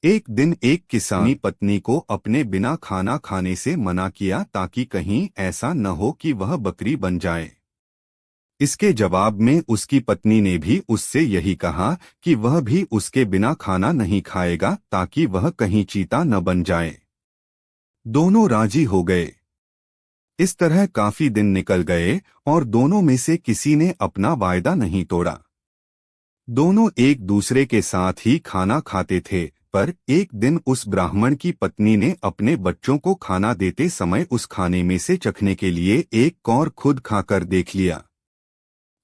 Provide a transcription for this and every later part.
एक दिन एक किसान अपनी पत्नी को अपने बिना खाना खाने से मना किया ताकि कहीं ऐसा न हो कि वह बकरी बन जाए। इसके जवाब में उसकी पत्नी ने भी उससे यही कहा कि वह भी उसके बिना खाना नहीं खाएगा ताकि वह कहीं चीता न बन जाए। दोनों राजी हो गए। इस तरह काफी दिन निकल गए और दोनों में से किसी ने अपना वायदा नहीं तोड़ा। दोनों एक दूसरे के साथ ही खाना खाते थे, पर एक दिन उस ब्राह्मण की पत्नी ने अपने बच्चों को खाना देते समय उस खाने में से चखने के लिए एक कौर खुद खाकर देख लिया।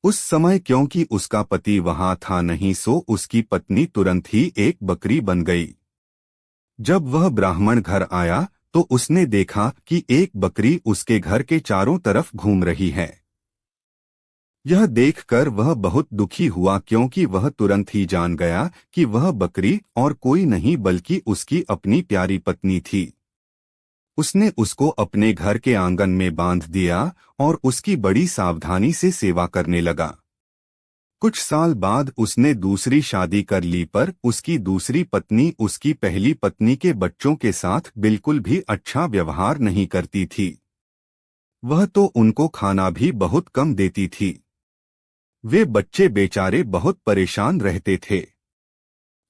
उस समय क्योंकि उसका पति वहां था नहीं, सो उसकी पत्नी तुरंत ही एक बकरी बन गई। जब वह ब्राह्मण घर आया तो उसने देखा कि एक बकरी उसके घर के चारों तरफ घूम रही है। यह देखकर वह बहुत दुखी हुआ क्योंकि वह तुरंत ही जान गया कि वह बकरी और कोई नहीं बल्कि उसकी अपनी प्यारी पत्नी थी। उसने उसको अपने घर के आंगन में बांध दिया और उसकी बड़ी सावधानी से सेवा करने लगा। कुछ साल बाद उसने दूसरी शादी कर ली, पर उसकी दूसरी पत्नी उसकी पहली पत्नी के बच्चों के साथ बिल्कुल भी अच्छा व्यवहार नहीं करती थी। वह तो उनको खाना भी बहुत कम देती थी। वे बच्चे बेचारे बहुत परेशान रहते थे।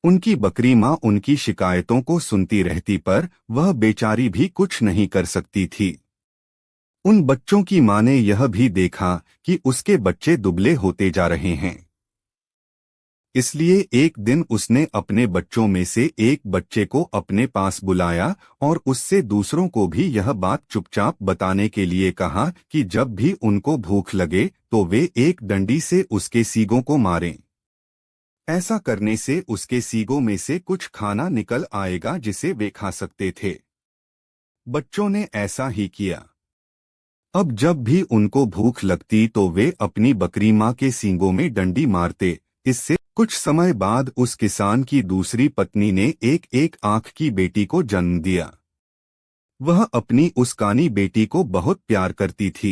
उनकी बकरी माँ उनकी शिकायतों को सुनती रहती, पर वह बेचारी भी कुछ नहीं कर सकती थी। उन बच्चों की माँ ने यह भी देखा कि उसके बच्चे दुबले होते जा रहे हैं। इसलिए एक दिन उसने अपने बच्चों में से एक बच्चे को अपने पास बुलाया और उससे दूसरों को भी यह बात चुपचाप बताने के लिए कहा कि जब भी उनको भूख लगे तो वे एक डंडी से उसके सींगों को मारें। ऐसा करने से उसके सींगों में से कुछ खाना निकल आएगा जिसे वे खा सकते थे। बच्चों ने ऐसा ही किया। अब जब भी उनको भूख लगती तो वे अपनी बकरी माँ के सींगों में डंडी मारते। इससे कुछ समय बाद उस किसान की दूसरी पत्नी ने एक एक आंख की बेटी को जन्म दिया। वह अपनी उस कानी बेटी को बहुत प्यार करती थी।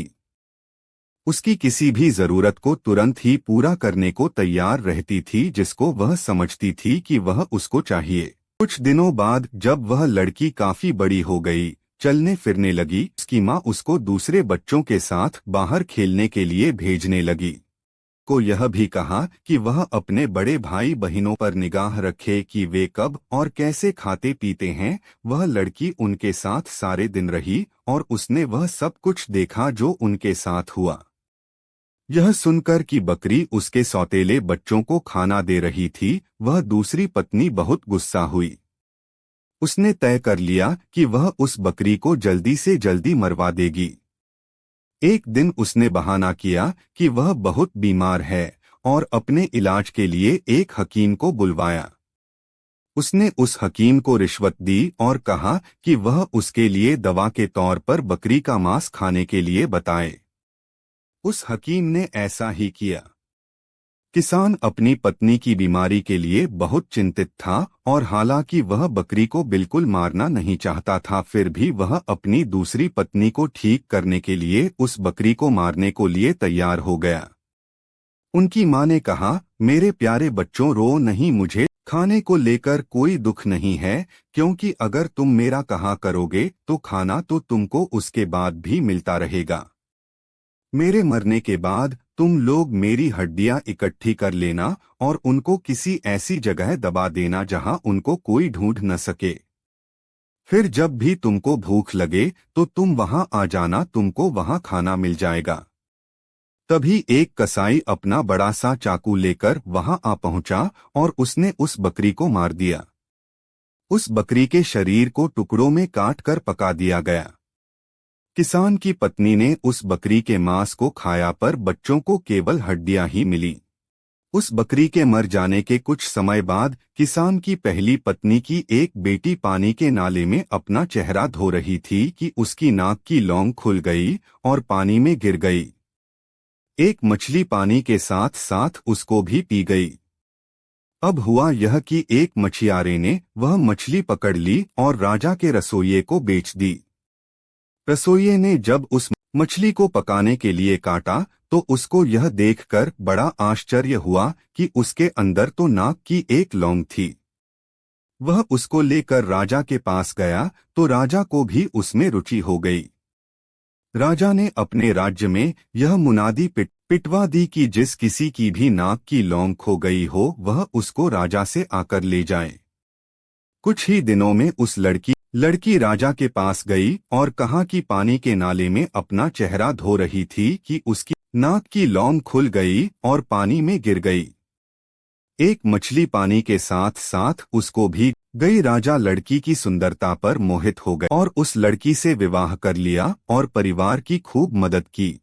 उसकी किसी भी जरूरत को तुरंत ही पूरा करने को तैयार रहती थी, जिसको वह समझती थी कि वह उसको चाहिए। कुछ दिनों बाद जब वह लड़की काफी बड़ी हो गई, चलने फिरने लगी, उसकी माँ उसको दूसरे बच्चों के साथ बाहर खेलने के लिए भेजने लगी। को यह भी कहा कि वह अपने बड़े भाई बहनों पर निगाह रखे कि वे कब और कैसे खाते पीते हैं। वह लड़की उनके साथ सारे दिन रही और उसने वह सब कुछ देखा जो उनके साथ हुआ। यह सुनकर कि बकरी उसके सौतेले बच्चों को खाना दे रही थी, वह दूसरी पत्नी बहुत गुस्सा हुई। उसने तय कर लिया कि वह उस बकरी को जल्दी से जल्दी मरवा देगी। एक दिन उसने बहाना किया कि वह बहुत बीमार है और अपने इलाज के लिए एक हकीम को बुलवाया। उसने उस हकीम को रिश्वत दी और कहा कि वह उसके लिए दवा के तौर पर बकरी का मांस खाने के लिए बताए। उस हकीम ने ऐसा ही किया। किसान अपनी पत्नी की बीमारी के लिए बहुत चिंतित था और हालांकि वह बकरी को बिल्कुल मारना नहीं चाहता था, फिर भी वह अपनी दूसरी पत्नी को ठीक करने के लिए उस बकरी को मारने को लिए तैयार हो गया। उनकी माँ ने कहा, मेरे प्यारे बच्चों, रो नहीं, मुझे खाने को लेकर कोई दुख नहीं है, क्योंकि अगर तुम मेरा कहा करोगे तो खाना तो तुमको उसके बाद भी मिलता रहेगा। मेरे मरने के बाद तुम लोग मेरी हड्डियां इकट्ठी कर लेना और उनको किसी ऐसी जगह दबा देना जहां उनको कोई ढूंढ न सके। फिर जब भी तुमको भूख लगे तो तुम वहां आ जाना, तुमको वहां खाना मिल जाएगा। तभी एक कसाई अपना बड़ा सा चाकू लेकर वहां आ पहुंचा और उसने उस बकरी को मार दिया। उस बकरी के शरीर को टुकड़ों में काट कर पका दिया गया। किसान की पत्नी ने उस बकरी के मांस को खाया, पर बच्चों को केवल हड्डियां ही मिली। उस बकरी के मर जाने के कुछ समय बाद किसान की पहली पत्नी की एक बेटी पानी के नाले में अपना चेहरा धो रही थी कि उसकी नाक की लौंग खुल गई और पानी में गिर गई। एक मछली पानी के साथ साथ उसको भी पी गई। अब हुआ यह कि एक मछियारे ने वह मछली पकड़ ली और राजा के रसोइये को बेच दी। रसोइये ने जब उस मछली को पकाने के लिए काटा तो उसको यह देखकर बड़ा आश्चर्य हुआ कि उसके अंदर तो नाक की एक लौंग थी। वह उसको लेकर राजा के पास गया तो राजा को भी उसमें रुचि हो गई। राजा ने अपने राज्य में यह मुनादी पिटवा दी कि जिस किसी की भी नाक की लौंग खो गई हो वह उसको राजा से आकर ले जाए। कुछ ही दिनों में उस लड़की राजा के पास गई और कहा कि पानी के नाले में अपना चेहरा धो रही थी कि उसकी नाक की लौंग खुल गई और पानी में गिर गई। एक मछली पानी के साथ साथ उसको भी गई। राजा लड़की की सुंदरता पर मोहित हो गए और उस लड़की से विवाह कर लिया और परिवार की खूब मदद की।